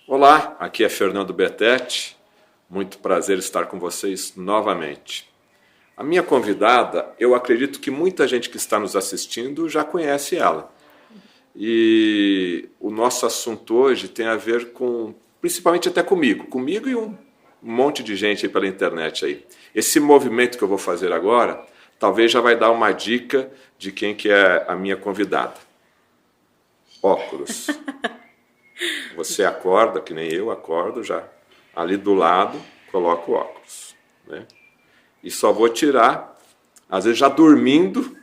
Olá, aqui é Fernando Betete, muito prazer estar com vocês novamente. A minha convidada, eu acredito que muita gente que está nos assistindo já conhece ela. E o nosso assunto hoje tem a ver com, principalmente até comigo e um monte de gente aí pela internet aí. Esse movimento que eu vou fazer agora, talvez já vai dar uma dica de quem que é a minha convidada. Óculos. Você acorda, que nem eu acordo já, ali do lado, coloco o óculos, né? E só vou tirar, às vezes já dormindo,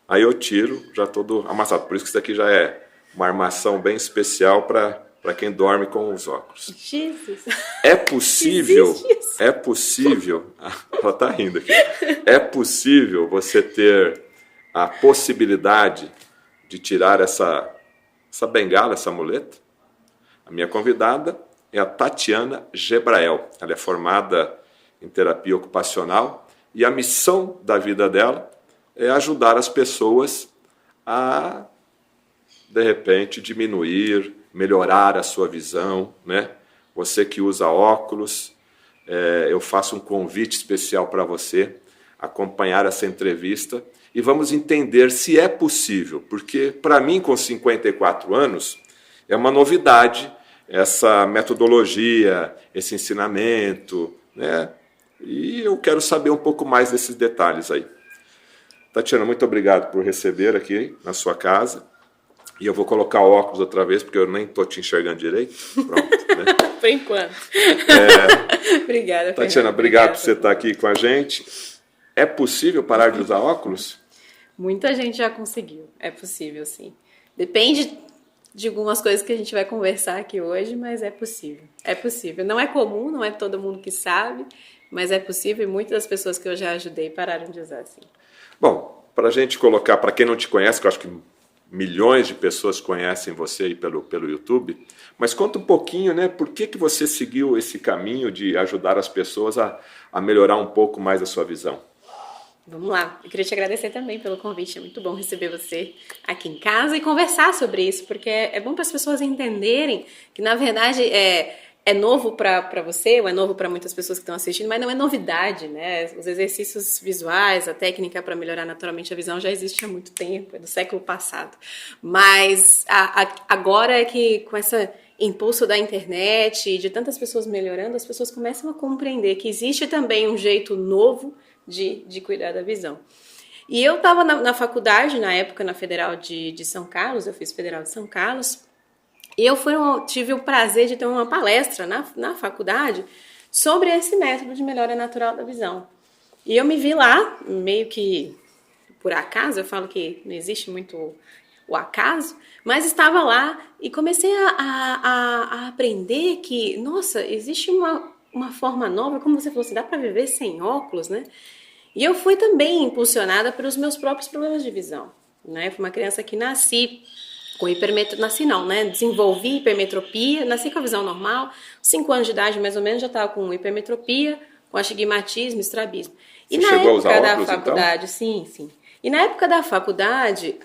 aí eu tiro, já todo amassado. Por isso que isso aqui já é uma armação bem especial para quem dorme com os óculos. Jesus. É possível, ela está rindo aqui, é possível você ter a possibilidade de tirar essa bengala, essa muleta? A minha convidada é a Tatiana Gebrael. Ela é formada em terapia ocupacional e a missão da vida dela é ajudar as pessoas a, de repente, diminuir, melhorar a sua visão, né? Você que usa óculos, eu faço um convite especial para você acompanhar essa entrevista e vamos entender se é possível, porque para mim, com 54 anos, é uma novidade essa metodologia, esse ensinamento, né? E eu quero saber um pouco mais desses detalhes aí. Tatiana, muito obrigado por receber aqui na sua casa. E eu vou colocar o óculos outra vez, porque eu nem estou te enxergando direito. Pronto, né? Por enquanto. Obrigada, Tatiana, obrigado por você estar aqui com a gente. É possível parar de usar óculos? Muita gente já conseguiu. É possível, sim. Depende de algumas coisas que a gente vai conversar aqui hoje, mas é possível. É possível. Não é comum, não é todo mundo que sabe, mas é possível e muitas das pessoas que eu já ajudei pararam de usar, sim. Bom, para a gente colocar, para quem não te conhece, que eu acho que milhões de pessoas conhecem você aí pelo YouTube, mas conta um pouquinho, né? Por que você seguiu esse caminho de ajudar as pessoas a melhorar um pouco mais a sua visão? Vamos lá, eu queria te agradecer também pelo convite, é muito bom receber você aqui em casa e conversar sobre isso, porque é bom para as pessoas entenderem que, na verdade, é novo para você, ou é novo para muitas pessoas que estão assistindo, mas não é novidade, né? Os exercícios visuais, a técnica para melhorar naturalmente a visão já existe há muito tempo, é do século passado. Mas agora é que com esse impulso da internet e de tantas pessoas melhorando, as pessoas começam a compreender que existe também um jeito novo de cuidar da visão. E eu estava na faculdade, na época, na Federal de São Carlos, eu fiz Federal de São Carlos, e eu tive o prazer de ter uma palestra na faculdade sobre esse método de melhora natural da visão. E eu me vi lá, meio que por acaso, eu falo que não existe muito o acaso, mas estava lá e comecei a aprender que, nossa, existe uma forma nova, como você falou, assim, dá para viver sem óculos, né? E eu fui também impulsionada pelos meus próprios problemas de visão, né? Fui uma criança que nasci com desenvolvi hipermetropia, nasci com a visão normal, 5 anos de idade mais ou menos já estava com hipermetropia, com astigmatismo, estrabismo. E você chegou a usar óculos, da faculdade, então? Sim. E na época da faculdade,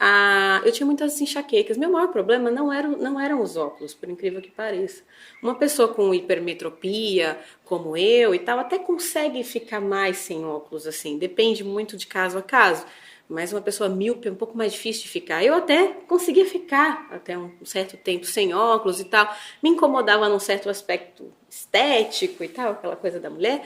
eu tinha muitas enxaquecas. Meu maior problema não eram os óculos, por incrível que pareça. Uma pessoa com hipermetropia, como eu e tal, até consegue ficar mais sem óculos, assim. Depende muito de caso a caso. Mas uma pessoa míope é um pouco mais difícil de ficar. Eu até conseguia ficar até um certo tempo sem óculos e tal. Me incomodava num certo aspecto estético e tal, aquela coisa da mulher.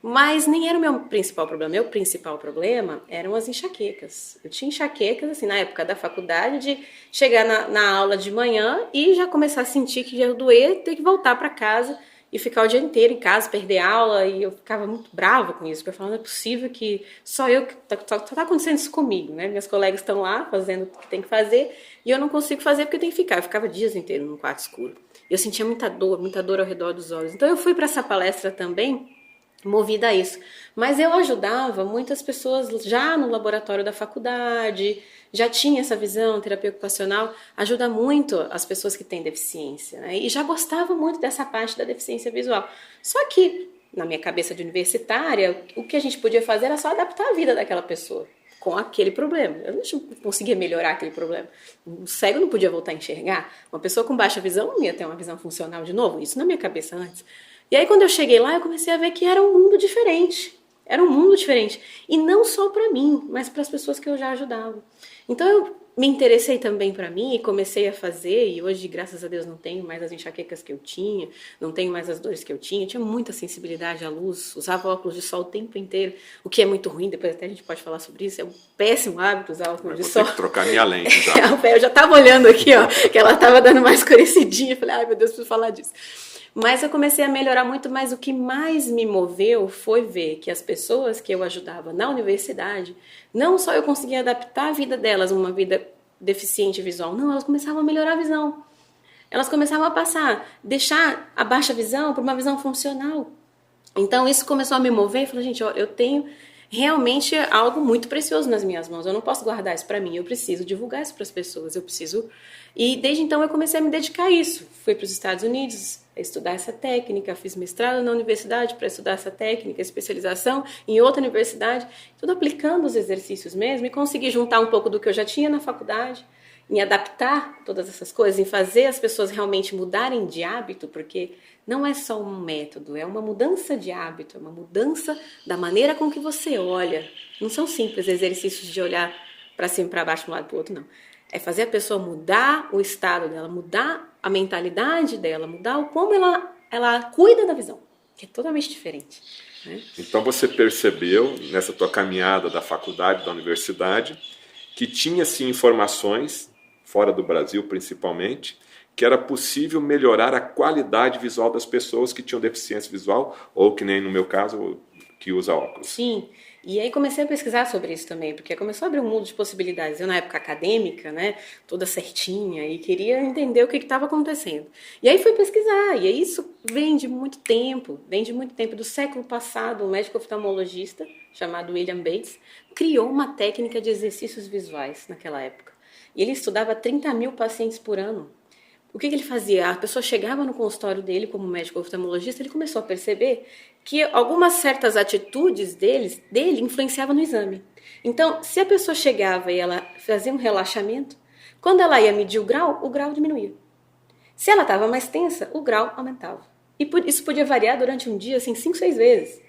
Mas nem era o meu principal problema. Meu principal problema eram as enxaquecas. Eu tinha enxaquecas, assim, na época da faculdade, de chegar na aula de manhã e já começar a sentir que ia doer, ter que voltar para casa e ficar o dia inteiro em casa, perder aula, e eu ficava muito brava com isso, porque eu falava, não é possível que só eu, só tá acontecendo isso comigo, né? Minhas colegas estão lá fazendo o que tem que fazer, e eu não consigo fazer porque eu tenho que ficar. Eu ficava dias inteiros no quarto escuro. Eu sentia muita dor ao redor dos olhos. Então eu fui para essa palestra também, movida a isso. Mas eu ajudava muitas pessoas já no laboratório da faculdade, já tinha essa visão, terapia ocupacional, ajuda muito as pessoas que têm deficiência, né? E já gostava muito dessa parte da deficiência visual. Só que, na minha cabeça de universitária, o que a gente podia fazer era só adaptar a vida daquela pessoa. com aquele problema. Eu não conseguia melhorar aquele problema. O cego não podia voltar a enxergar. Uma pessoa com baixa visão não ia ter uma visão funcional de novo. Isso na minha cabeça antes. E aí, quando eu cheguei lá, eu comecei a ver que era um mundo diferente. Era um mundo diferente. E não só para mim, mas para as pessoas que eu já ajudava. Então, eu me interessei também para mim e comecei a fazer. E hoje, graças a Deus, não tenho mais as enxaquecas que eu tinha. Não tenho mais as dores que eu tinha. Eu tinha muita sensibilidade à luz. Usava óculos de sol o tempo inteiro. O que é muito ruim. Depois até a gente pode falar sobre isso. É um péssimo hábito usar óculos de sol. Vou ter que trocar minha lente já. Eu já estava olhando aqui, ó, que ela estava dando mais escurecidinha. Falei, ai meu Deus, preciso falar disso. Mas eu comecei a melhorar muito, mas o que mais me moveu foi ver que as pessoas que eu ajudava na universidade, não só eu conseguia adaptar a vida delas, uma vida deficiente visual, não, elas começavam a melhorar a visão. Elas começavam a deixar a baixa visão para uma visão funcional. Então isso começou a me mover e falei, gente, ó, eu tenho realmente algo muito precioso nas minhas mãos, eu não posso guardar isso para mim, eu preciso divulgar isso para as pessoas, eu preciso... E desde então eu comecei a me dedicar a isso. Fui para os Estados Unidos estudar essa técnica, fiz mestrado na universidade para estudar essa técnica, especialização em outra universidade, tudo aplicando os exercícios mesmo, e consegui juntar um pouco do que eu já tinha na faculdade, em adaptar todas essas coisas, em fazer as pessoas realmente mudarem de hábito, porque não é só um método, é uma mudança de hábito, é uma mudança da maneira com que você olha. Não são simples exercícios de olhar para cima, para baixo, de um lado para o outro, não. É fazer a pessoa mudar o estado dela, mudar a mentalidade dela, mudar como ela cuida da visão, que é totalmente diferente, né? Então você percebeu, nessa tua caminhada da faculdade, da universidade, que tinha-se informações, fora do Brasil principalmente, que era possível melhorar a qualidade visual das pessoas que tinham deficiência visual, ou que nem no meu caso, que usa óculos. Sim. E aí comecei a pesquisar sobre isso também, porque começou a abrir um mundo de possibilidades. Eu, na época acadêmica, né, toda certinha, e queria entender o que estava acontecendo. E aí fui pesquisar, e isso vem de muito tempo, do século passado. Um médico oftalmologista, chamado William Bates, criou uma técnica de exercícios visuais naquela época. E ele estudava 30 mil pacientes por ano. O que ele fazia? A pessoa chegava no consultório dele como médico oftalmologista, ele começou a perceber que algumas certas atitudes dele influenciavam no exame. Então, se a pessoa chegava e ela fazia um relaxamento, quando ela ia medir o grau diminuía. Se ela estava mais tensa, o grau aumentava. E isso podia variar durante um dia, assim, 5, 6 vezes.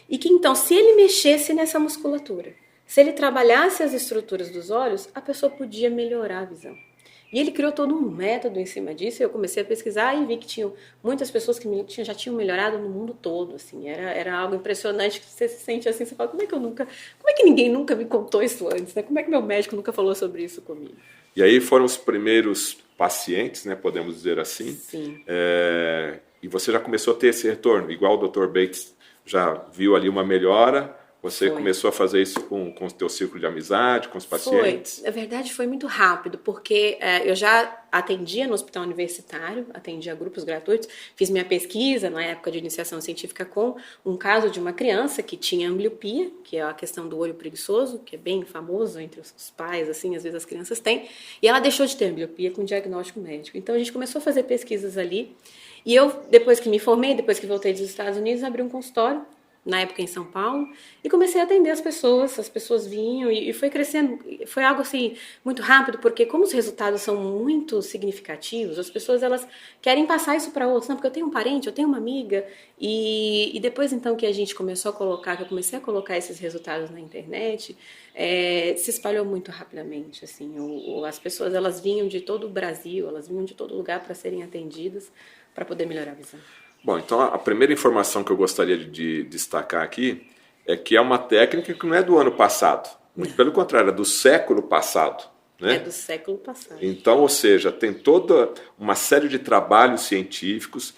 E que então, se ele mexesse nessa musculatura, se ele trabalhasse as estruturas dos olhos, a pessoa podia melhorar a visão. E ele criou todo um método em cima disso, e eu comecei a pesquisar e vi que tinham muitas pessoas que já tinham melhorado no mundo todo, assim, era algo impressionante, que você se sente assim, você fala, como é que ninguém nunca me contou isso antes, né? Como é que meu médico nunca falou sobre isso comigo? E aí foram os primeiros pacientes, né, podemos dizer assim. Sim. E você já começou a ter esse retorno, igual o Dr. Bates já viu ali uma melhora. Você começou a fazer isso com o teu círculo de amizade, com os pacientes? Foi. Na verdade, foi muito rápido, porque eu já atendia no hospital universitário, atendia grupos gratuitos, fiz minha pesquisa na época de iniciação científica com um caso de uma criança que tinha ambliopia, que é a questão do olho preguiçoso, que é bem famoso entre os pais, assim, às vezes as crianças têm, e ela deixou de ter ambliopia com diagnóstico médico. Então, a gente começou a fazer pesquisas ali, e eu, depois que me formei, depois que voltei dos Estados Unidos, abri um consultório, na época em São Paulo, e comecei a atender as pessoas vinham e foi crescendo, foi algo assim muito rápido, porque como os resultados são muito significativos, as pessoas elas querem passar isso para outros, não, porque eu tenho um parente, eu tenho uma amiga, e depois então que a gente começou a colocar, que eu comecei a colocar esses resultados na internet, se espalhou muito rapidamente, assim, as pessoas elas vinham de todo o Brasil, elas vinham de todo lugar para serem atendidas, para poder melhorar a visão. Bom, então a primeira informação que eu gostaria de destacar aqui é que é uma técnica que não é do ano passado. Muito pelo contrário, é do século passado. Né? É do século passado. Então, ou seja, tem toda uma série de trabalhos científicos,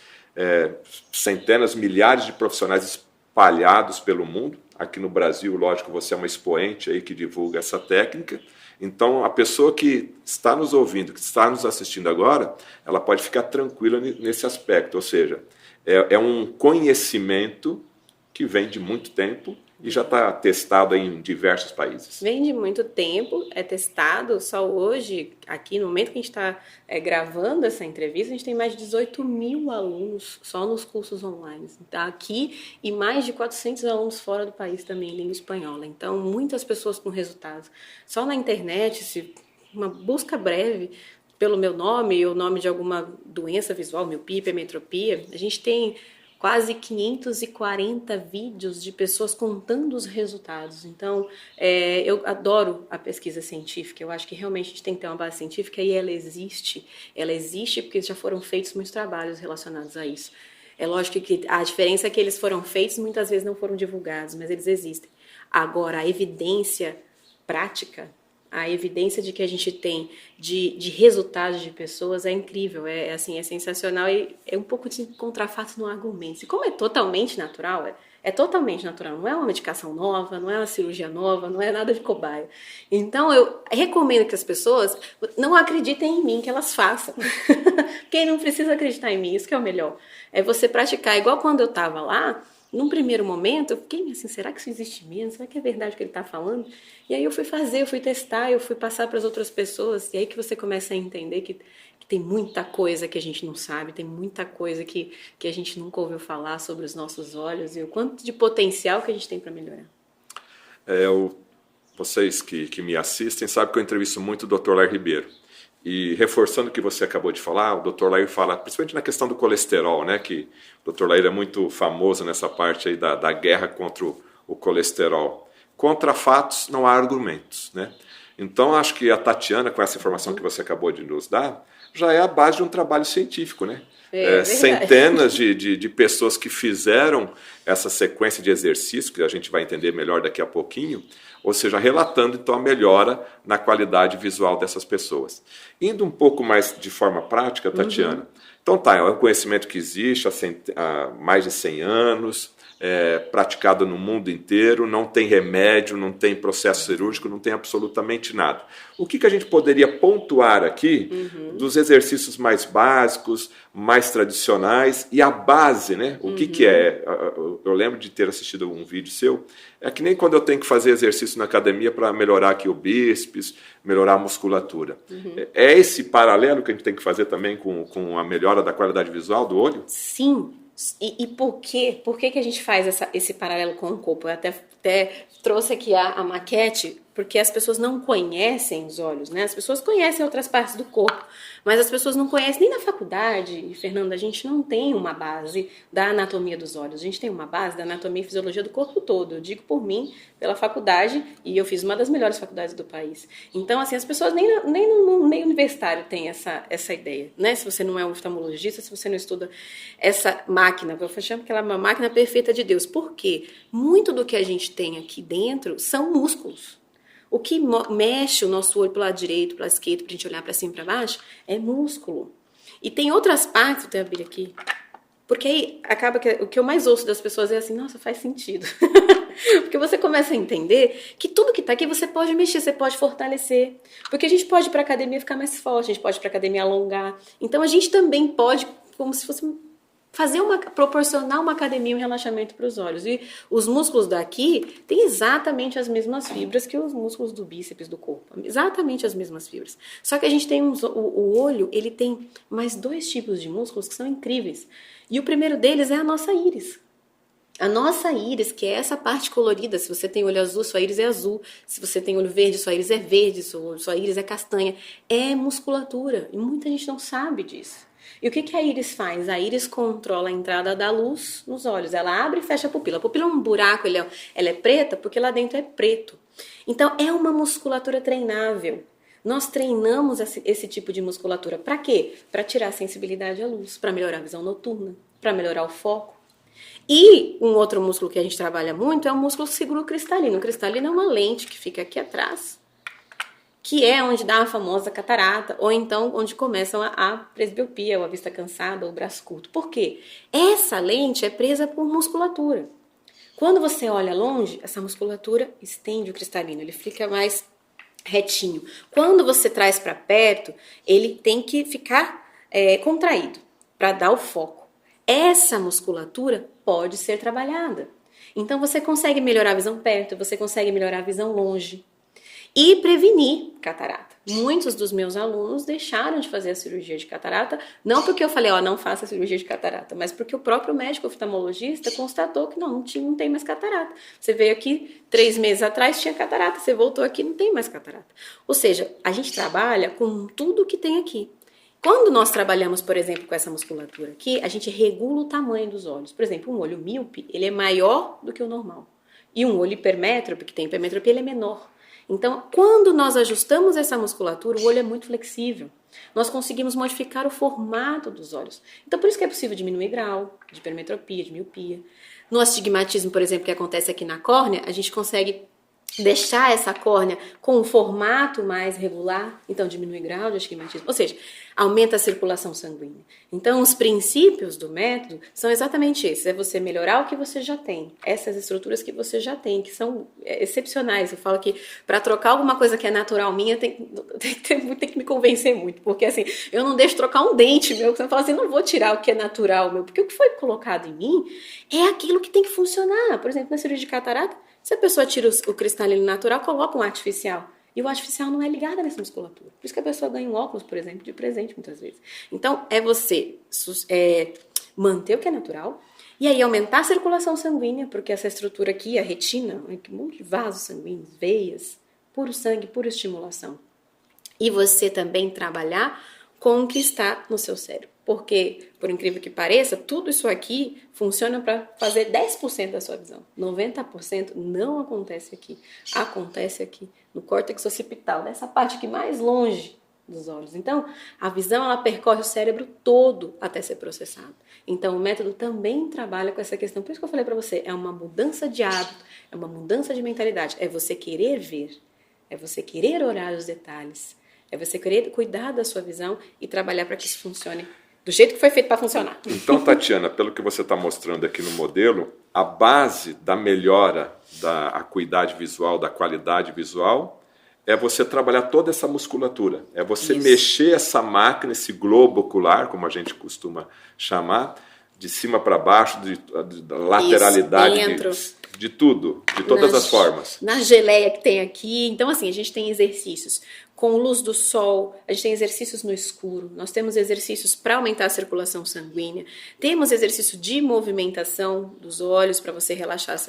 centenas, milhares de profissionais espalhados pelo mundo. Aqui no Brasil, lógico, você é uma expoente aí que divulga essa técnica. Então, a pessoa que está nos ouvindo, que está nos assistindo agora, ela pode ficar tranquila nesse aspecto, ou seja, é um conhecimento que vem de muito tempo e já está testado em diversos países. Vem de muito tempo, é testado. Só hoje, aqui no momento que a gente está gravando essa entrevista, a gente tem mais de 18 mil alunos só nos cursos online. Tá aqui e mais de 400 alunos fora do país também em língua espanhola. Então, muitas pessoas com resultados. Só na internet, se uma busca breve pelo meu nome ou o nome de alguma doença visual, miopia, hipermetropia, a gente tem quase 540 vídeos de pessoas contando os resultados. Então, eu adoro a pesquisa científica. Eu acho que realmente a gente tem que ter uma base científica e ela existe. Ela existe porque já foram feitos muitos trabalhos relacionados a isso. É lógico que a diferença é que eles foram feitos, muitas vezes não foram divulgados, mas eles existem. Agora, a evidência prática, a evidência de que a gente tem de resultados de pessoas é incrível, é sensacional e é um pouco de encontrar fatos no argumento. E como é totalmente natural, é totalmente natural, não é uma medicação nova, não é uma cirurgia nova, não é nada de cobaia. Então eu recomendo que as pessoas não acreditem em mim, que elas façam. Quem não precisa acreditar em mim, isso que é o melhor. É você praticar, igual quando eu estava lá. Num primeiro momento, eu fiquei assim, será que isso existe mesmo? Será que é verdade o que ele está falando? E aí eu fui fazer, eu fui testar, eu fui passar para as outras pessoas. E aí que você começa a entender que tem muita coisa que a gente não sabe, tem muita coisa que a gente nunca ouviu falar sobre os nossos olhos e o quanto de potencial que a gente tem para melhorar. Vocês que me assistem sabem que eu entrevisto muito o Dr. Lair Ribeiro. E reforçando o que você acabou de falar, o Dr. Lair fala, principalmente na questão do colesterol, né, que o Dr. Lair é muito famoso nessa parte aí da guerra contra o colesterol. Contra fatos não há argumentos, né? Então acho que a Tatiana, com essa informação que você acabou de nos dar, já é a base de um trabalho científico, né? Centenas de pessoas que fizeram essa sequência de exercícios, que a gente vai entender melhor daqui a pouquinho, ou seja, relatando então a melhora na qualidade visual dessas pessoas. Indo um pouco mais de forma prática, Tatiana, então é um conhecimento que existe há mais de 100 anos, praticado no mundo inteiro, não tem remédio, não tem processo cirúrgico, não tem absolutamente nada. O que a gente poderia pontuar aqui dos exercícios mais básicos, mais tradicionais e a base, né? O que é? Eu lembro de ter assistido um vídeo seu, é que nem quando eu tenho que fazer exercício na academia para melhorar aqui o bíceps, melhorar a musculatura. É esse paralelo que a gente tem que fazer também com a melhora da qualidade visual do olho? Sim. E por quê? Por que a gente faz esse paralelo com o corpo? Eu até trouxe aqui a maquete, porque as pessoas não conhecem os olhos, né? As pessoas conhecem outras partes do corpo, mas as pessoas não conhecem nem na faculdade. E, Fernanda, a gente não tem uma base da anatomia dos olhos. A gente tem uma base da anatomia e fisiologia do corpo todo. Eu digo por mim, pela faculdade, e eu fiz uma das melhores faculdades do país. Então, assim, as pessoas nem no meio universitário têm essa ideia, né? Se você não é um oftalmologista, se você não estuda essa máquina, eu chamo que ela é uma máquina perfeita de Deus. Por quê? Muito do que a gente tem aqui dentro são músculos. O que mexe o nosso olho pro lado direito, pro lado esquerdo, pra gente olhar para cima e para baixo, é músculo. E tem outras partes, vou até abrir aqui, porque aí acaba que o que eu mais ouço das pessoas é assim, nossa, faz sentido. Porque você começa a entender que tudo que tá aqui você pode mexer, você pode fortalecer. Porque a gente pode ir pra academia ficar mais forte, a gente pode ir pra academia alongar. Então a gente também pode, como se fosse proporcionar uma academia, um relaxamento para os olhos. E os músculos daqui têm exatamente as mesmas fibras que os músculos do bíceps do corpo. Exatamente as mesmas fibras. Só que a gente tem o olho, ele tem mais 2 tipos de músculos que são incríveis. E o primeiro deles é a nossa íris. A nossa íris, que é essa parte colorida, se você tem olho azul, sua íris é azul. Se você tem olho verde, sua íris é verde. Sua íris é castanha. É musculatura. E muita gente não sabe disso. E o que a íris faz? A íris controla a entrada da luz nos olhos. Ela abre e fecha a pupila. A pupila é um buraco, ela é preta porque lá dentro é preto. Então, é uma musculatura treinável. Nós treinamos esse tipo de musculatura. Para quê? Para tirar a sensibilidade à luz, para melhorar a visão noturna, para melhorar o foco. E um outro músculo que a gente trabalha muito é o músculo siderocristalino. O cristalino é uma lente que fica aqui atrás, que é onde dá a famosa catarata, ou então onde começa a presbiopia, ou a vista cansada, ou o braço curto. Por quê? Essa lente é presa por musculatura. Quando você olha longe, essa musculatura estende o cristalino, ele fica mais retinho. Quando você traz para perto, ele tem que ficar contraído, para dar o foco. Essa musculatura pode ser trabalhada. Então você consegue melhorar a visão perto, você consegue melhorar a visão longe e prevenir catarata. Muitos dos meus alunos deixaram de fazer a cirurgia de catarata, não porque eu falei, não faça a cirurgia de catarata, mas porque o próprio médico oftalmologista constatou que não tem mais catarata. Você veio aqui 3 meses atrás, tinha catarata, você voltou aqui, não tem mais catarata. Ou seja, a gente trabalha com tudo que tem aqui. Quando nós trabalhamos, por exemplo, com essa musculatura aqui, a gente regula o tamanho dos olhos. Por exemplo, um olho míope, ele é maior do que o normal. E um olho hipermétrope, que tem hipermetropia, ele é menor. Então, quando nós ajustamos essa musculatura, o olho é muito flexível. Nós conseguimos modificar o formato dos olhos. Então, por isso que é possível diminuir grau de hipermetropia, de miopia. No astigmatismo, por exemplo, que acontece aqui na córnea, a gente consegue deixar essa córnea com um formato mais regular, então diminui grau de astigmatismo, ou seja, aumenta a circulação sanguínea. Então, os princípios do método são exatamente esses, é você melhorar o que você já tem, essas estruturas que você já tem, que são excepcionais. Eu falo que para trocar alguma coisa que é natural minha, tem que me convencer muito, porque assim, eu não deixo trocar um dente meu, que você fala assim, não vou tirar o que é natural meu, porque o que foi colocado em mim é aquilo que tem que funcionar. Por exemplo, na cirurgia de catarata, se a pessoa tira o cristalino natural, coloca um artificial. E o artificial não é ligado nessa musculatura. Por isso que a pessoa ganha um óculos, por exemplo, de presente muitas vezes. Então, é você manter o que é natural e aí aumentar a circulação sanguínea, porque essa estrutura aqui, a retina, um monte de vasos sanguíneos, veias, puro sangue, pura estimulação. E você também trabalhar com o que está no seu cérebro. Porque, por incrível que pareça, tudo isso aqui funciona para fazer 10% da sua visão. 90% não acontece aqui. Acontece aqui, no córtex occipital, nessa parte aqui mais longe dos olhos. Então, a visão, ela percorre o cérebro todo até ser processada. Então, o método também trabalha com essa questão. Por isso que eu falei para você, é uma mudança de hábito, é uma mudança de mentalidade. É você querer ver, é você querer olhar os detalhes, é você querer cuidar da sua visão e trabalhar para que isso funcione do jeito que foi feito para funcionar. Então, Tatiana, pelo que você está mostrando aqui no modelo, a base da melhora da acuidade visual, da qualidade visual, é você trabalhar toda essa musculatura. É você mexer essa máquina, esse globo ocular, como a gente costuma chamar, de cima para baixo, da lateralidade, de tudo, de todas as formas. Na geleia que tem aqui. Então, assim, a gente tem exercícios com luz do sol, a gente tem exercícios no escuro, nós temos exercícios para aumentar a circulação sanguínea, temos exercício de movimentação dos olhos para você relaxar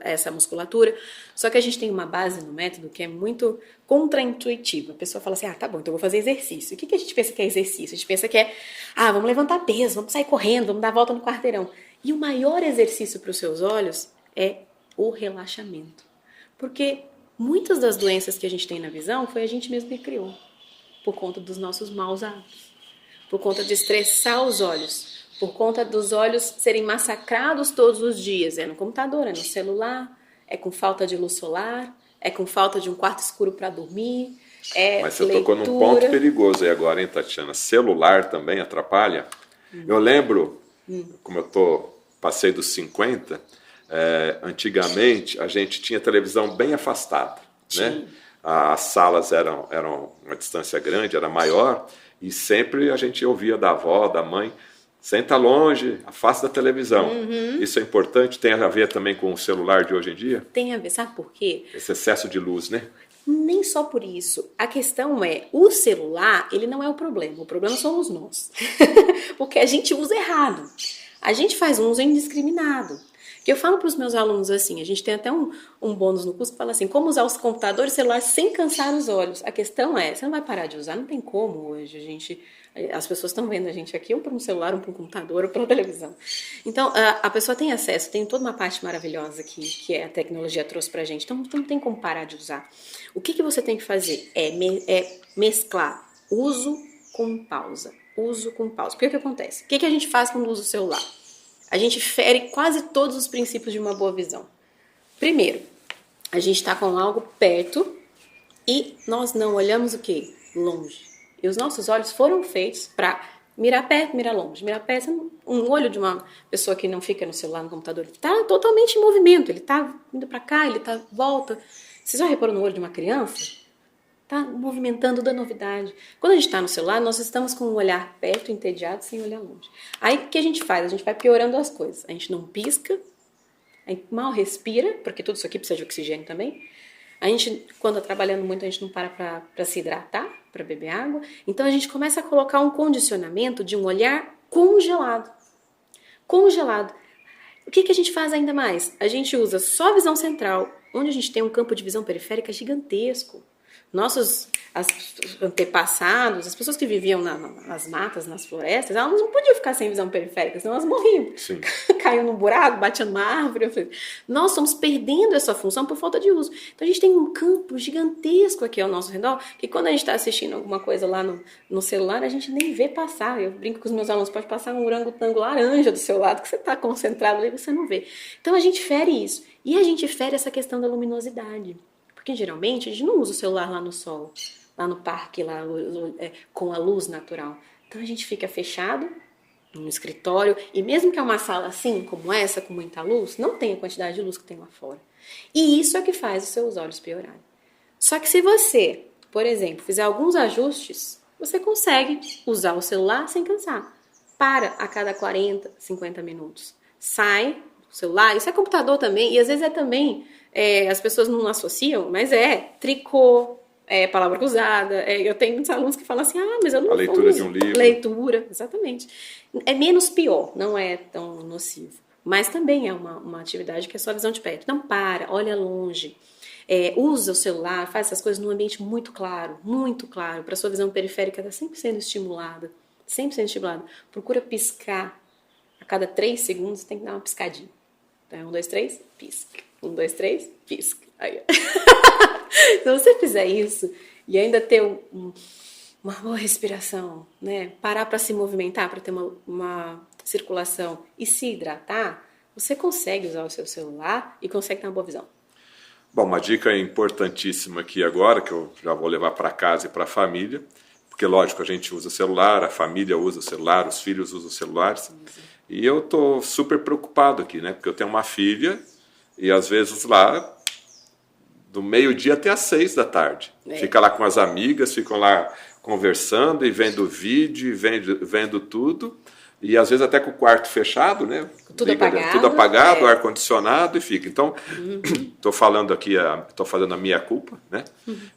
essa musculatura, só que a gente tem uma base no método que é muito contraintuitiva. A pessoa fala assim, tá bom, então eu vou fazer exercício. O que a gente pensa que é exercício? A gente pensa que é, vamos levantar peso, vamos sair correndo, vamos dar a volta no quarteirão. E o maior exercício para os seus olhos é o relaxamento. Porque muitas das doenças que a gente tem na visão foi a gente mesmo que criou, por conta dos nossos maus hábitos, por conta de estressar os olhos, por conta dos olhos serem massacrados todos os dias. É no computador, é no celular, é com falta de luz solar, é com falta de um quarto escuro para dormir, Mas você tocou num ponto perigoso aí agora, hein, Tatiana? Celular também atrapalha? Eu lembro, como eu passei dos 50... antigamente a gente tinha televisão bem afastada, né? As salas eram uma distância grande, era maior, e sempre a gente ouvia da avó, da mãe, senta longe, afasta da televisão. Isso é importante, tem a ver também com o celular de hoje em dia? Tem a ver, sabe por quê? Esse excesso de luz, né? Nem só por isso. A questão é, o celular, ele não é o problema somos nós. Porque a gente usa errado. A gente faz um uso indiscriminado. Que eu falo para os meus alunos assim, a gente tem até um bônus no curso que fala assim, como usar os computadores e celulares sem cansar os olhos. A questão é, você não vai parar de usar, não tem como hoje. As pessoas estão vendo a gente aqui, ou para um celular, ou para um computador, ou pela televisão. Então, a pessoa tem acesso, tem toda uma parte maravilhosa que a tecnologia trouxe para a gente. Então, não tem como parar de usar. O que você tem que fazer é mesclar uso com pausa. Uso com pausa. Porque o que acontece? O que a gente faz quando usa o celular? A gente fere quase todos os princípios de uma boa visão. Primeiro, a gente está com algo perto e nós não olhamos o quê? Longe. E os nossos olhos foram feitos para mirar perto, mirar longe. Mirar perto, um olho de uma pessoa que não fica no celular, no computador, ele está totalmente em movimento. Ele está indo para cá, ele está volta. Você já reparou no olho de uma criança? Está movimentando da novidade. Quando a gente está no celular, nós estamos com um olhar perto, entediado, sem olhar longe. Aí o que a gente faz? A gente vai piorando as coisas. A gente não pisca, a gente mal respira, porque tudo isso aqui precisa de oxigênio também. A gente, quando está trabalhando muito, a gente não para se hidratar, para beber água. Então a gente começa a colocar um condicionamento de um olhar congelado. Congelado. O que a gente faz ainda mais? A gente usa só a visão central, onde a gente tem um campo de visão periférica gigantesco. Nossos antepassados, as pessoas que viviam nas matas, nas florestas, elas não podiam ficar sem visão periférica, senão elas morriam. Caiu num buraco, batia numa árvore. Nós estamos perdendo essa função por falta de uso. Então a gente tem um campo gigantesco aqui ao nosso redor, que quando a gente está assistindo alguma coisa lá no celular, a gente nem vê passar. Eu brinco com os meus alunos, pode passar um orangotango laranja do seu lado, que você está concentrado ali e você não vê. Então a gente fere isso. E a gente fere essa questão da luminosidade. Porque geralmente a gente não usa o celular lá no sol, lá no parque, lá com a luz natural. Então a gente fica fechado no escritório, e mesmo que é uma sala assim, como essa, com muita luz, não tem a quantidade de luz que tem lá fora. E isso é o que faz os seus olhos piorarem. Só que se você, por exemplo, fizer alguns ajustes, você consegue usar o celular sem cansar. Para a cada 40, 50 minutos. Sai do celular, isso é computador também, e às vezes é também... as pessoas não associam, mas tricô, palavra cruzada. Eu tenho muitos alunos que falam assim, mas eu não... A leitura de um livro. Leitura, exatamente. É menos pior, não é tão nocivo. Mas também é uma atividade que é só visão de perto. Então olha longe. Usa o celular, faz essas coisas num ambiente muito claro, para a sua visão periférica estar sempre sendo estimulada. Sempre sendo estimulada. Procura piscar. A cada 3 segundos tem que dar uma piscadinha. Então, 1, 2, 3, pisca. 1, 2, 3, pisca. Aí. Se você fizer isso e ainda ter uma boa respiração, né? Parar para se movimentar, para ter uma circulação e se hidratar, você consegue usar o seu celular e consegue ter uma boa visão. Bom, uma dica importantíssima aqui agora, que eu já vou levar para casa e para a família, porque, lógico, a gente usa o celular, a família usa o celular, os filhos usam os celulares. Sim. E eu estou super preocupado aqui, né? Porque eu tenho uma filha e, às vezes, lá, do meio-dia até às 6 da tarde. Fica lá com as amigas, ficam lá conversando e vendo vídeo, e vendo tudo. E, às vezes, até com o quarto fechado, né? Tudo apagado, ar-condicionado e fica. Então, estou falando aqui, estou fazendo a minha culpa, né?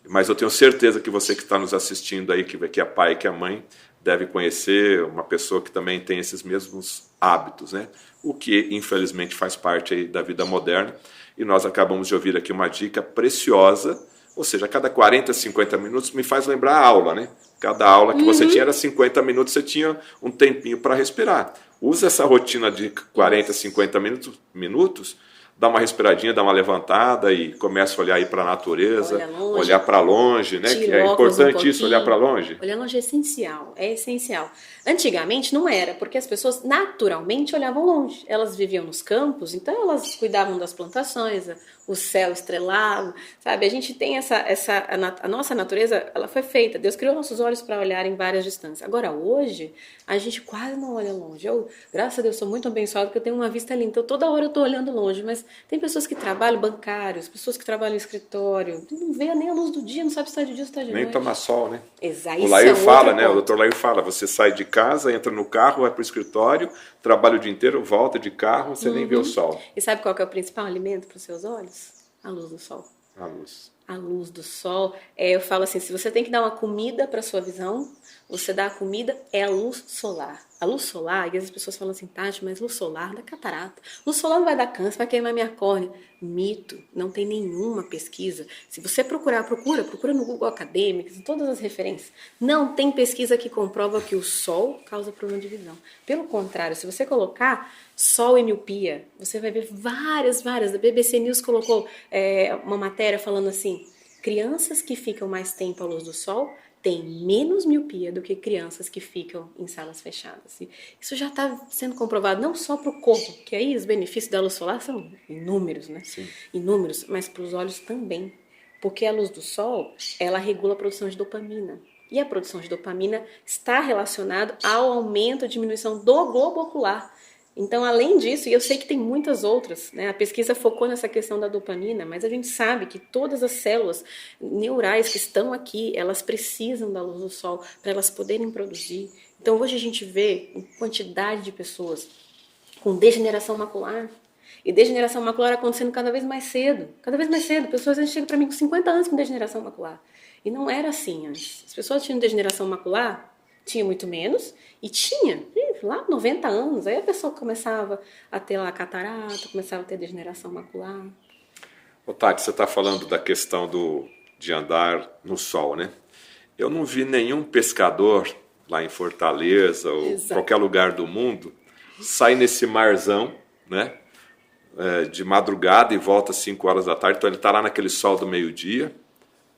Mas eu tenho certeza que você que está nos assistindo aí, que é pai e que é mãe, deve conhecer uma pessoa que também tem esses mesmos hábitos, né? O que, infelizmente, faz parte aí da vida moderna. E nós acabamos de ouvir aqui uma dica preciosa, ou seja, a cada 40, 50 minutos me faz lembrar a aula, né? Cada aula que você tinha era 50 minutos, você tinha um tempinho para respirar. Usa essa rotina de 40, 50 minutos, dá uma respiradinha, dá uma levantada e começa a olhar aí para a natureza, olhar para longe, né? Que é importante isso, olhar para longe. Olhar longe é essencial. Antigamente não era, porque as pessoas naturalmente olhavam longe. Elas viviam nos campos, então elas cuidavam das plantações, o céu estrelado, sabe? A gente tem a nossa natureza, ela foi feita. Deus criou nossos olhos para olhar em várias distâncias. Agora, hoje, a gente quase não olha longe. Eu, graças a Deus, sou muito abençoada porque eu tenho uma vista linda. Então, toda hora eu estou olhando longe. Mas tem pessoas que trabalham, bancários, pessoas que trabalham em escritório, não vê nem a luz do dia, não sabe se está de dia ou se está de noite. Nem tomar sol, né? Exato. O Lair fala, né? O doutor Lair fala, você sai de casa, entra no carro, vai para o escritório, trabalha o dia inteiro, volta de carro, você nem vê o sol. E sabe qual que é o principal alimento para os seus olhos? A luz do sol. A luz. A luz do sol. Eu falo assim, se você tem que dar uma comida para sua visão, você dá a comida, é a luz solar. A luz solar, e as pessoas falam assim, Tati, mas luz solar dá catarata. Luz solar não vai dar câncer, vai queimar minha córnea. Mito, não tem nenhuma pesquisa. Se você procura no Google Acadêmicos, em todas as referências. Não tem pesquisa que comprova que o sol causa problema de visão. Pelo contrário, se você colocar sol e miopia, você vai ver várias. A BBC News colocou uma matéria falando assim, crianças que ficam mais tempo à luz do sol têm menos miopia do que crianças que ficam em salas fechadas. E isso já está sendo comprovado não só para o corpo, que aí os benefícios da luz solar são inúmeros, né? Sim. Inúmeros, mas para os olhos também. Porque a luz do sol, ela regula a produção de dopamina. E a produção de dopamina está relacionada ao aumento e diminuição do globo ocular. Então, além disso, e eu sei que tem muitas outras, né? A pesquisa focou nessa questão da dopamina, mas a gente sabe que todas as células neurais que estão aqui, elas precisam da luz do sol para elas poderem produzir. Então, hoje a gente vê uma quantidade de pessoas com degeneração macular, E degeneração macular acontecendo cada vez mais cedo. Cada vez mais cedo. Pessoas às vezes chegam para mim com 50 anos com degeneração macular. E não era assim antes. As pessoas tinham degeneração macular, tinha muito menos, e tinha, lá 90 anos. Aí a pessoa começava a ter lá catarata, começava a ter degeneração macular. Ô, Tati, você está falando da questão de andar no sol, né? Eu não vi nenhum pescador lá em Fortaleza ou Exato. qualquer lugar do mundo sair nesse marzão, né? De madrugada e volta às 5 horas da tarde. Então ele está lá naquele sol do meio-dia